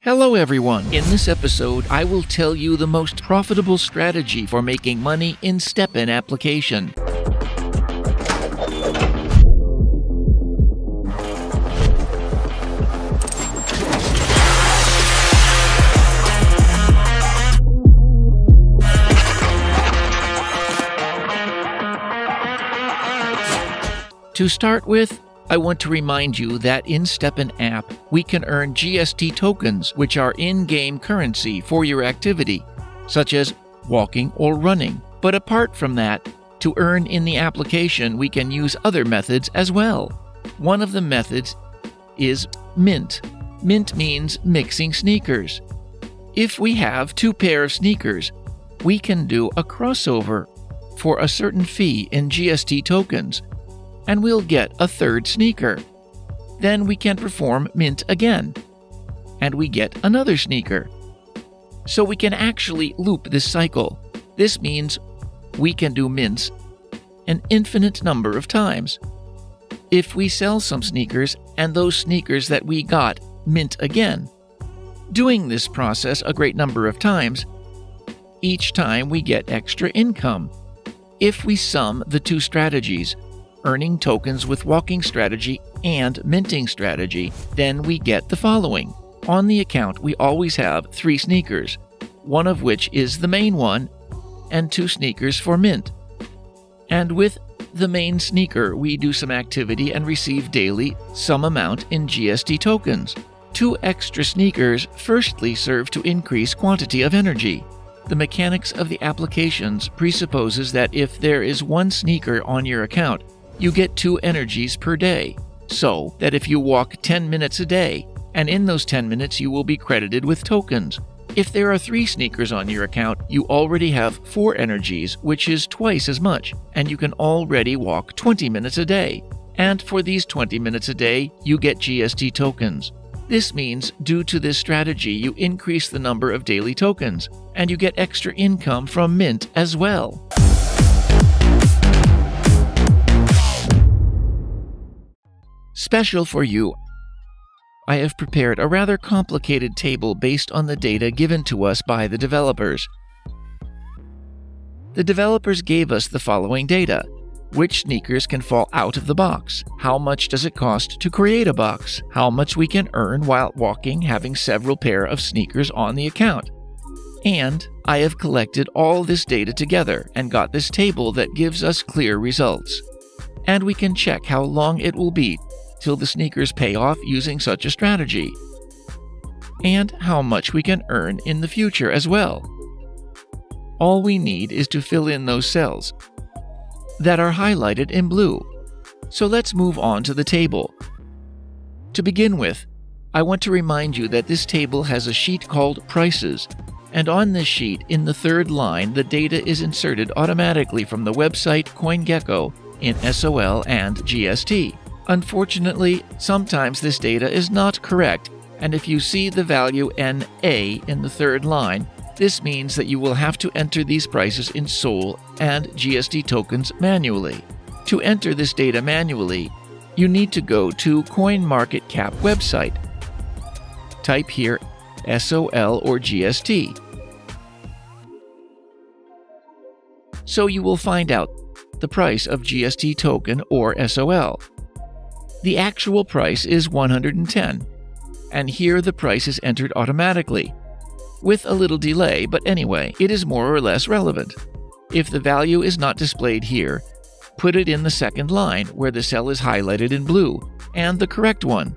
Hello everyone! In this episode, I will tell you the most profitable strategy for making money in STEPN application. To start with, I want to remind you that in STEPN app, we can earn GST tokens, which are in-game currency for your activity, such as walking or running. But apart from that, to earn in the application, we can use other methods as well. One of the methods is mint. Mint means mixing sneakers. If we have 2 pairs of sneakers, we can do a crossover for a certain fee in GST tokens, and we'll get a 3rd sneaker. Then we can perform mint again, and we get another sneaker. So we can actually loop this cycle. This means we can do mints an infinite number of times. If we sell some sneakers and those sneakers that we got mint again, doing this process a great number of times, each time we get extra income. If we sum the 2 strategies, earning tokens with walking strategy and minting strategy, then we get the following. On the account, we always have 3 sneakers, one of which is the main one, and 2 sneakers for mint. And with the main sneaker, we do some activity and receive daily some amount in GST tokens. 2 extra sneakers firstly serve to increase quantity of energy. The mechanics of the applications presupposes that if there is 1 sneaker on your account, you get 2 energies per day, so that if you walk 10 minutes a day, and in those 10 minutes you will be credited with tokens. If there are 3 sneakers on your account, you already have 4 energies, which is twice as much, and you can already walk 20 minutes a day. And for these 20 minutes a day, you get GST tokens. This means, due to this strategy, you increase the number of daily tokens, and you get extra income from mint as well. Special for you, I have prepared a rather complicated table based on the data given to us by the developers. The developers gave us the following data. Which sneakers can fall out of the box? How much does it cost to create a box? How much we can earn while walking having several pair of sneakers on the account? And I have collected all this data together and got this table that gives us clear results. And we can check how long it will be till the sneakers pay off using such a strategy, and how much we can earn in the future as well. All we need is to fill in those cells that are highlighted in blue. So let's move on to the table. To begin with, I want to remind you that this table has a sheet called Prices, and on this sheet, in the 3rd line, the data is inserted automatically from the website CoinGecko in SOL and GST. Unfortunately, sometimes this data is not correct, and if you see the value NA in the 3rd line, this means that you will have to enter these prices in SOL and GST tokens manually. To enter this data manually, you need to go to CoinMarketCap website. Type here SOL or GST. So you will find out the price of GST token or SOL. The actual price is 110, and here the price is entered automatically, with a little delay, but anyway, it is more or less relevant. If the value is not displayed here, put it in the 2nd line where the cell is highlighted in blue, and the correct one.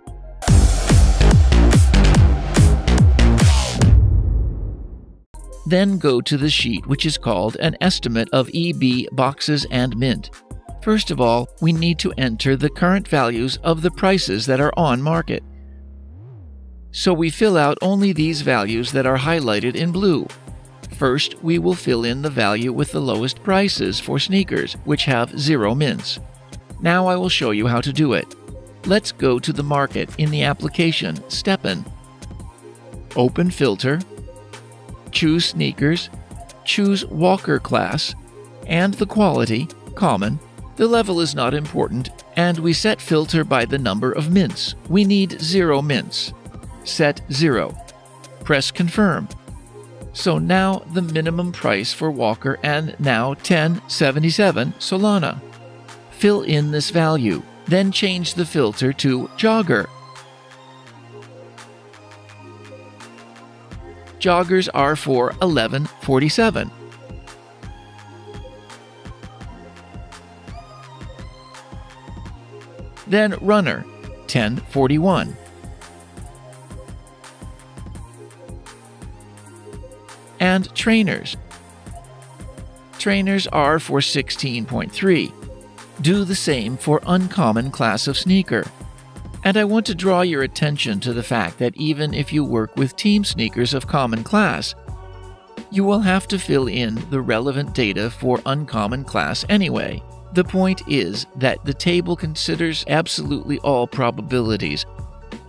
Then go to the sheet which is called an estimate of EB boxes and mint. First of all, we need to enter the current values of the prices that are on market. So we fill out only these values that are highlighted in blue. First, we will fill in the value with the lowest prices for sneakers, which have 0 mints. Now I will show you how to do it. Let's go to the market in the application STEPN. Open Filter, choose Sneakers, choose Walker class, and the quality, Common. The level is not important, and we set filter by the number of mints. We need 0 mints. Set 0. Press Confirm. So now the minimum price for Walker and now 1077 Solana. Fill in this value, then change the filter to Jogger. Joggers are for 1147. Then Runner, 1041. And Trainers. Trainers are for 16.3. Do the same for Uncommon class of sneaker. And I want to draw your attention to the fact that even if you work with team sneakers of common class, you will have to fill in the relevant data for Uncommon class anyway. The point is that the table considers absolutely all probabilities.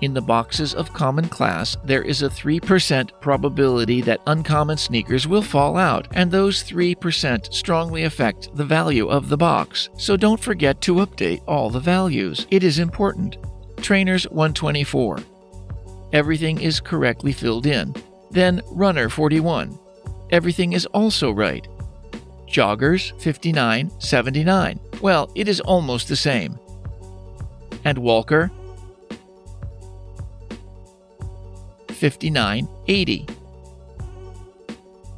In the boxes of common class, there is a 3% probability that uncommon sneakers will fall out, and those 3% strongly affect the value of the box. So don't forget to update all the values. It is important. Trainers 124. Everything is correctly filled in. Then Runner 41. Everything is also right. Joggers 5979. Well, it is almost the same. And Walker 5980.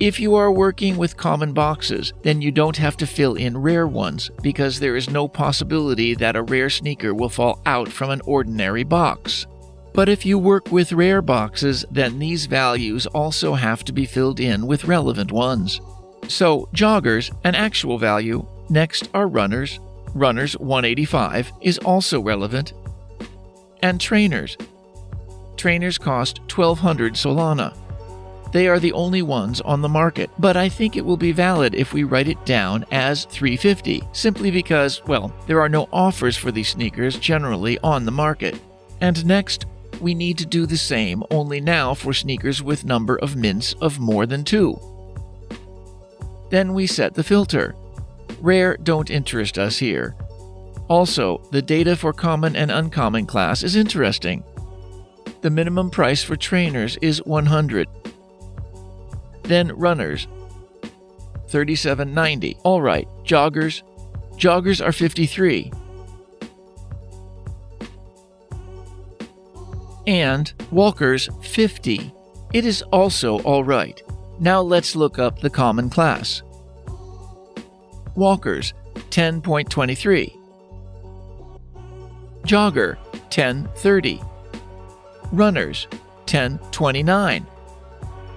If you are working with common boxes, then you don't have to fill in rare ones because there is no possibility that a rare sneaker will fall out from an ordinary box. But if you work with rare boxes, then these values also have to be filled in with relevant ones. So joggers, an actual value. Next are runners. Runners 185 is also relevant. And trainers. Trainers cost 1200 Solana. They are the only ones on the market, but I think it will be valid if we write it down as 350, simply because, well, there are no offers for these sneakers generally on the market. And next, we need to do the same, only now for sneakers with number of mints of more than 2. Then we set the filter. Rare don't interest us here. Also, the data for common and uncommon class is interesting. The minimum price for trainers is 100. Then runners, 3790. All right, joggers. Joggers are 53. And walkers, 50. It is also all right. Now let's look up the common class. Walkers, 10.23. Jogger, 1030. Runners, 1029.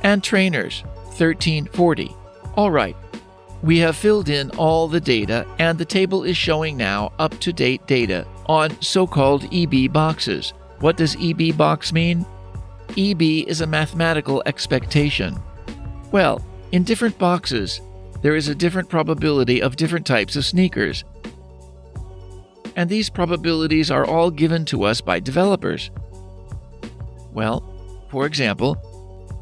And trainers, 1340. All right, we have filled in all the data and the table is showing now up-to-date data on so-called EB boxes. What does EB box mean? EB is a mathematical expectation. Well, in different boxes, there is a different probability of different types of sneakers. And these probabilities are all given to us by developers. Well, for example,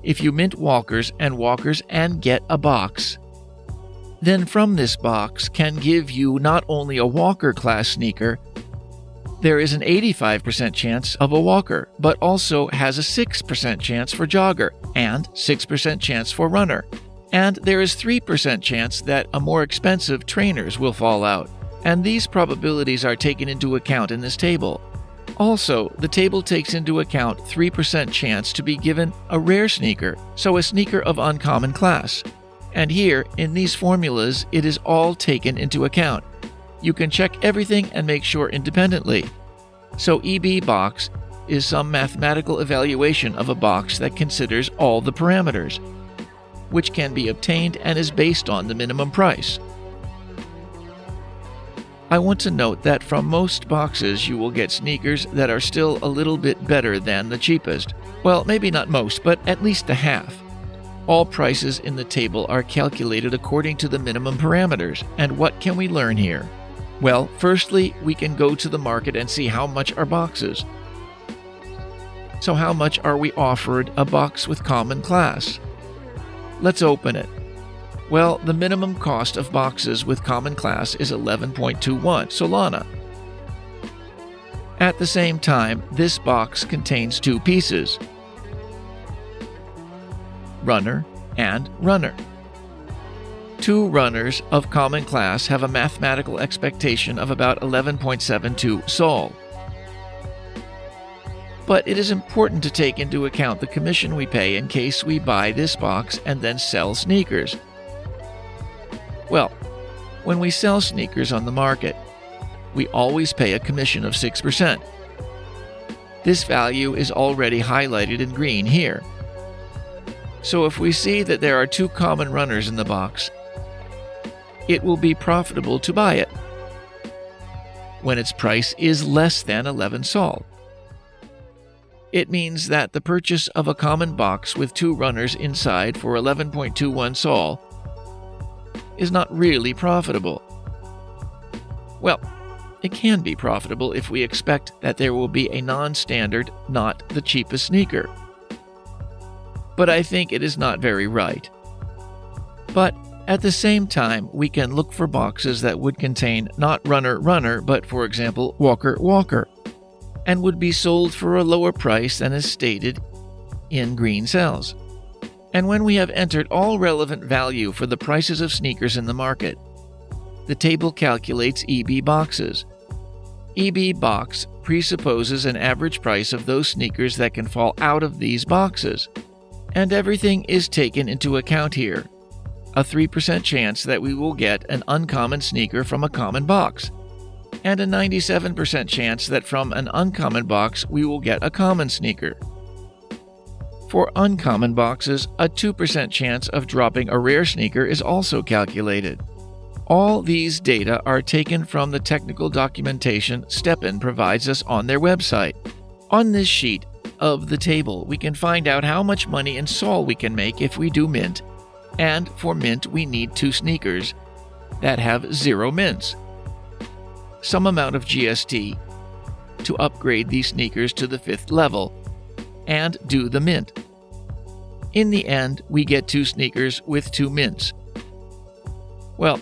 if you mint walkers and get a box, then from this box can give you not only a walker class sneaker, there is an 85% chance of a walker, but also has a 6% chance for jogger and 6% chance for runner. And there is 3% chance that a more expensive trainers will fall out. And these probabilities are taken into account in this table. Also, the table takes into account 3% chance to be given a rare sneaker, so a sneaker of uncommon class. And here, in these formulas, it is all taken into account. You can check everything and make sure independently. So EB box is some mathematical evaluation of a box that considers all the parameters, which can be obtained and is based on the minimum price. I want to note that from most boxes you will get sneakers that are still a little bit better than the cheapest. Well, maybe not most, but at least a half. All prices in the table are calculated according to the minimum parameters. And what can we learn here? Well, firstly, we can go to the market and see how much are boxes. So how much are we offered a box with common class? Let's open it. Well, the minimum cost of boxes with common class is 11.21 Solana. At the same time, this box contains 2 pieces. runner, and runner. Two runners of common class have a mathematical expectation of about 11.72 sol. But it is important to take into account the commission we pay in case we buy this box and then sell sneakers. Well, when we sell sneakers on the market, we always pay a commission of 6%. This value is already highlighted in green here. So if we see that there are two common runners in the box, it will be profitable to buy it when its price is less than 11 sol. It means that the purchase of a common box with two runners inside for 11.21 sol is not really profitable. Well, it can be profitable if we expect that there will be a non-standard, not the cheapest sneaker. But I think it is not very right. But at the same time, we can look for boxes that would contain not runner runner, but for example, walker walker, and would be sold for a lower price than is stated in green cells. And when we have entered all relevant value for the prices of sneakers in the market, the table calculates EB boxes. EB box presupposes an average price of those sneakers that can fall out of these boxes. And everything is taken into account here. A 3% chance that we will get an uncommon sneaker from a common box, and a 97% chance that from an uncommon box we will get a common sneaker. For uncommon boxes, a 2% chance of dropping a rare sneaker is also calculated. All these data are taken from the technical documentation STEPN provides us on their website. On this sheet of the table, we can find out how much money in sol we can make if we do mint, and for mint we need two sneakers that have 0 mints, some amount of GST to upgrade these sneakers to the 5th level, and do the mint. In the end, we get two sneakers with 2 mints. Well,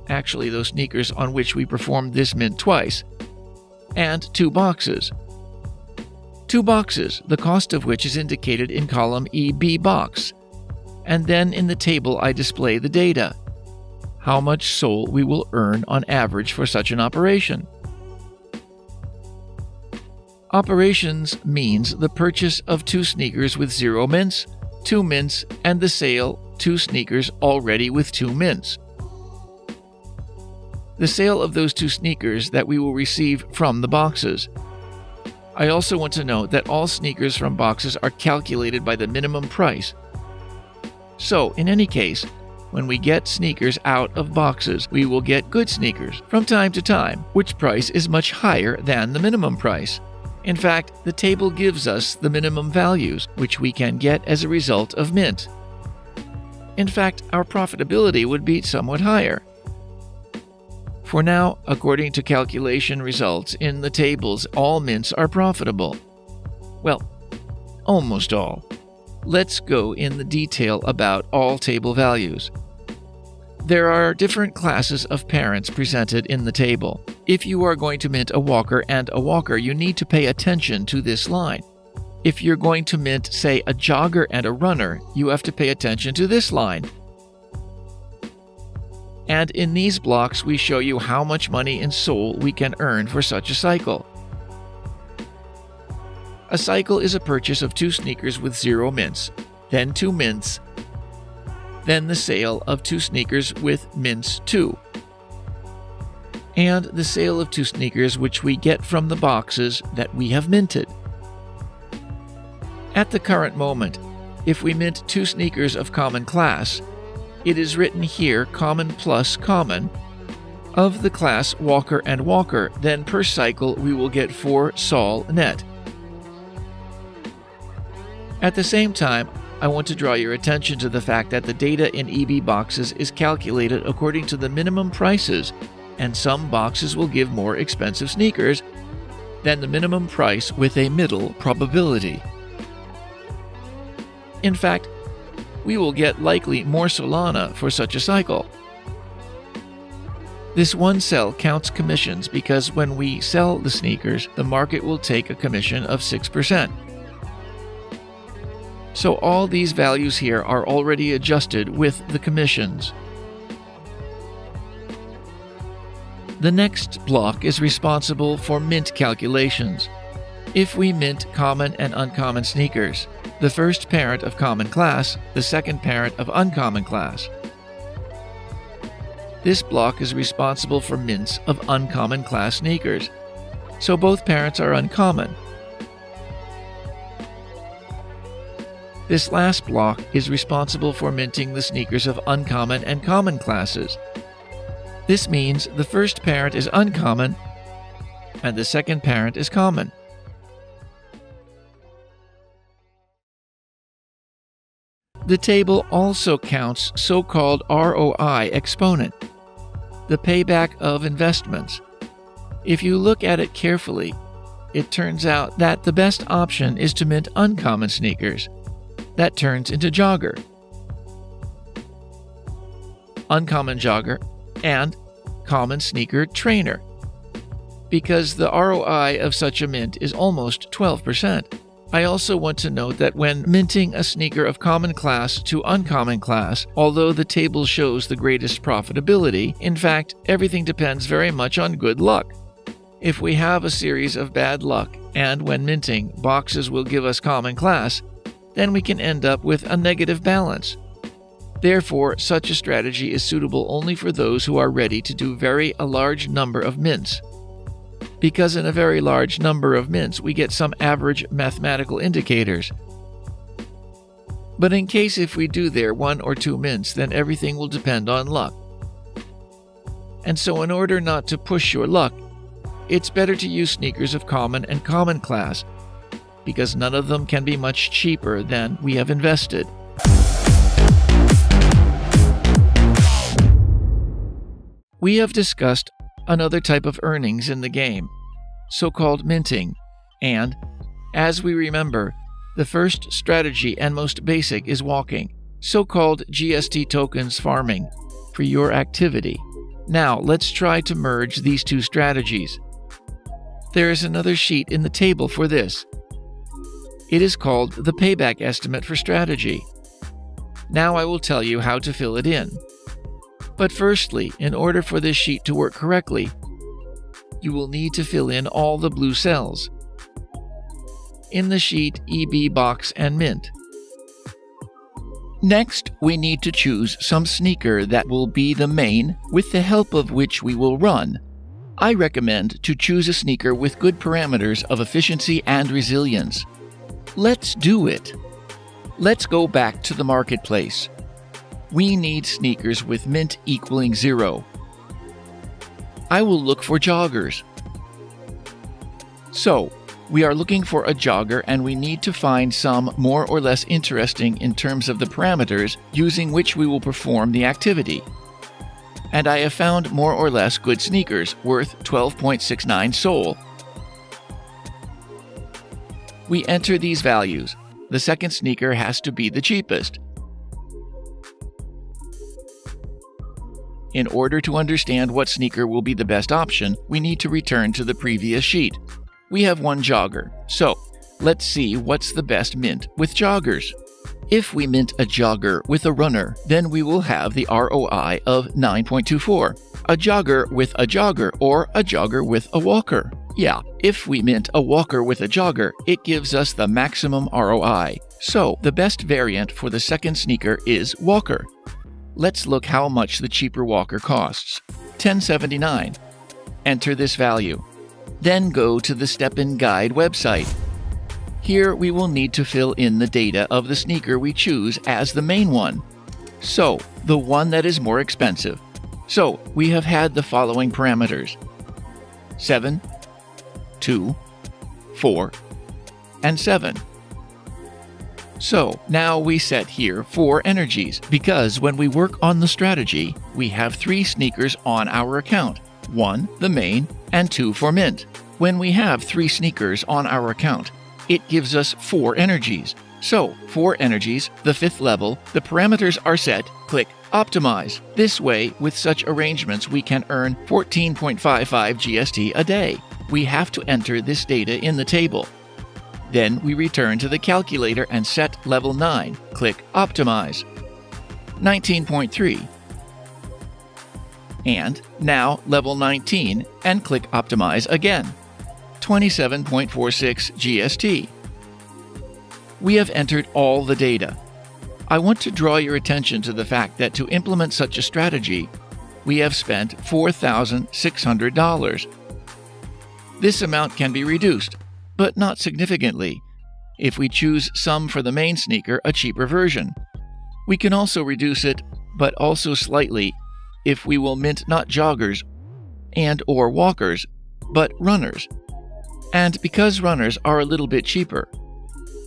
actually those sneakers on which we performed this mint twice, and 2 boxes. 2 boxes, the cost of which is indicated in column EB box, and then in the table I display the data, how much sol we will earn on average for such an operation. Operations means the purchase of 2 sneakers with 0 mints, 2 mints, and the sale 2 sneakers already with 2 mints. The sale of those 2 sneakers that we will receive from the boxes. I also want to note that all sneakers from boxes are calculated by the minimum price. So, in any case, when we get sneakers out of boxes, we will get good sneakers from time to time, which price is much higher than the minimum price. In fact, the table gives us the minimum values, which we can get as a result of mint. In fact, our profitability would be somewhat higher. For now, according to calculation results in the tables, all mints are profitable. Well, almost all. Let's go in the detail about all table values. There are different classes of parents presented in the table. If you are going to mint a walker and a walker, you need to pay attention to this line. If you're going to mint, say, a jogger and a runner, you have to pay attention to this line. And in these blocks, we show you how much money in sol we can earn for such a cycle. A cycle is a purchase of 2 sneakers with 0 mints, then 2 mints, then the sale of 2 sneakers with mints 2, and the sale of 2 sneakers which we get from the boxes that we have minted. At the current moment, if we mint 2 sneakers of common class, it is written here common plus common, of the class walker and walker, then per cycle we will get 4 sol net. At the same time, I want to draw your attention to the fact that the data in EB boxes is calculated according to the minimum prices, and some boxes will give more expensive sneakers than the minimum price with a middle probability. In fact, we will get likely more Solana for such a cycle. This one cell counts commissions because when we sell the sneakers, the market will take a commission of 6%. So all these values here are already adjusted with the commissions. The next block is responsible for mint calculations. If we mint common and uncommon sneakers, the first parent of common class, the second parent of uncommon class. This block is responsible for mints of uncommon class sneakers, so both parents are uncommon. This last block is responsible for minting the sneakers of uncommon and common classes. This means the first parent is uncommon and the second parent is common. The table also counts so-called ROI exponent, the payback of investments. If you look at it carefully, it turns out that the best option is to mint uncommon sneakers. That turns into jogger, uncommon jogger, and common sneaker trainer, because the ROI of such a mint is almost 12%. I also want to note that when minting a sneaker of common class to uncommon class, although the table shows the greatest profitability, in fact, everything depends very much on good luck. If we have a series of bad luck, and when minting, boxes will give us common class, then we can end up with a negative balance. Therefore, such a strategy is suitable only for those who are ready to do a large number of mints. Because in a very large number of mints, we get some average mathematical indicators. But in case if we do there 1 or 2 mints, then everything will depend on luck. And so in order not to push your luck, it's better to use sneakers of common and common class, because none of them can be much cheaper than we have invested. We have discussed another type of earnings in the game, so-called minting, and, as we remember, the first strategy and most basic is walking, so-called GST tokens farming, for your activity. Now let's try to merge these two strategies. There is another sheet in the table for this. It is called the payback estimate for strategy. Now I will tell you how to fill it in. But firstly, in order for this sheet to work correctly, you will need to fill in all the blue cells. In the sheet, EB, box, and mint. Next, we need to choose some sneaker that will be the main, with the help of which we will run. I recommend to choose a sneaker with good parameters of efficiency and resilience. Let's do it. Let's go back to the marketplace. We need sneakers with mint equaling 0. I will look for joggers. So, we are looking for a jogger and we need to find some more or less interesting in terms of the parameters using which we will perform the activity. And I have found more or less good sneakers worth 12.69 SOL. We enter these values. The second sneaker has to be the cheapest. In order to understand what sneaker will be the best option, we need to return to the previous sheet. We have one jogger, so let's see what's the best mint with joggers. If we mint a jogger with a runner, then we will have the ROI of 9.24. A jogger with a jogger or a jogger with a walker. Yeah, if we mint a walker with a jogger, it gives us the maximum ROI. So the best variant for the second sneaker is walker. Let's look how much the cheaper walker costs. $10.79. Enter this value. Then go to the Step-In Guide website. Here we will need to fill in the data of the sneaker we choose as the main one. So, the one that is more expensive. So, we have had the following parameters: 7, 2, 4, and 7. So, now we set here 4 energies, because when we work on the strategy, we have 3 sneakers on our account. 1, the main, and 2 for mint. When we have 3 sneakers on our account, it gives us 4 energies. So, 4 energies, the 5th level, the parameters are set, click Optimize. This way, with such arrangements, we can earn 14.55 GST a day. We have to enter this data in the table. Then we return to the calculator and set level 9. Click Optimize. 19.3. And now level 19 and click Optimize again. 27.46 GST. We have entered all the data. I want to draw your attention to the fact that to implement such a strategy, we have spent $4,600. This amount can be reduced, but not significantly, if we choose some for the main sneaker, a cheaper version. We can also reduce it, but also slightly, if we will mint not joggers and/or walkers, but runners. And because runners are a little bit cheaper.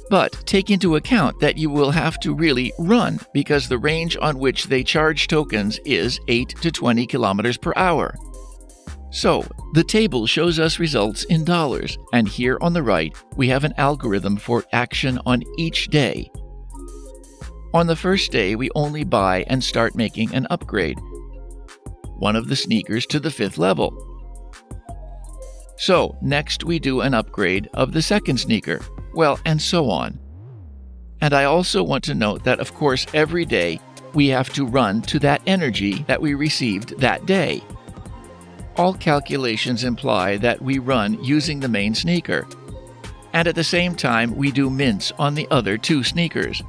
But take into account that you will have to really run because the range on which they charge tokens is 8 to 20 kilometers per hour. So, the table shows us results in dollars, and here on the right, we have an algorithm for action on each day. On the first day, we only buy and start making an upgrade, one of the sneakers to the 5th level. So, next we do an upgrade of the second sneaker, well, and so on. And I also want to note that, of course, every day we have to run to that energy that we received that day. All calculations imply that we run using the main sneaker, and at the same time we do mints on the other 2 sneakers.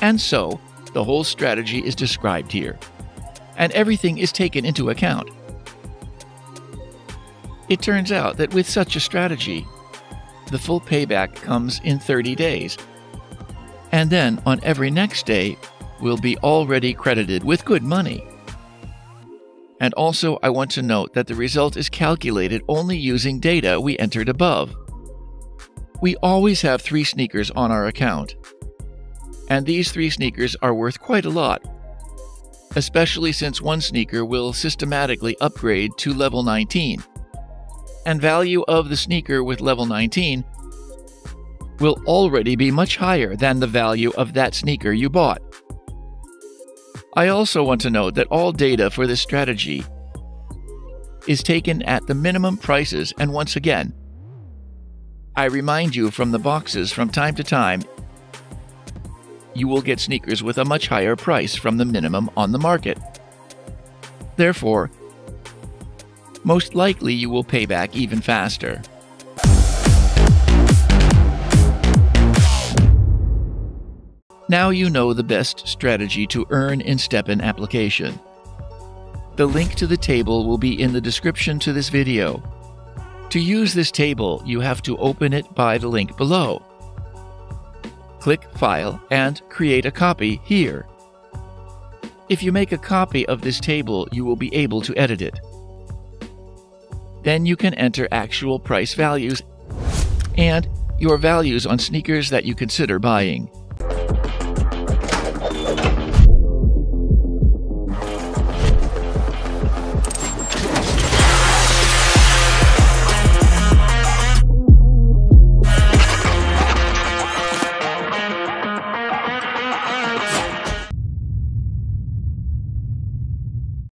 And so, the whole strategy is described here, and everything is taken into account. It turns out that with such a strategy, the full payback comes in 30 days, and then on every next day we'll be already credited with good money. And also, I want to note that the result is calculated only using data we entered above. We always have 3 sneakers on our account, and these 3 sneakers are worth quite a lot, especially since one sneaker will systematically upgrade to level 19, and value of the sneaker with level 19 will already be much higher than the value of that sneaker you bought. I also want to note that all data for this strategy is taken at the minimum prices, and once again, I remind you from the boxes from time to time, you will get sneakers with a much higher price from the minimum on the market. Therefore, most likely you will pay back even faster. Now you know the best strategy to earn in STEPN application. The link to the table will be in the description to this video. To use this table, you have to open it by the link below. Click File and create a copy here. If you make a copy of this table, you will be able to edit it. Then you can enter actual price values and your values on sneakers that you consider buying.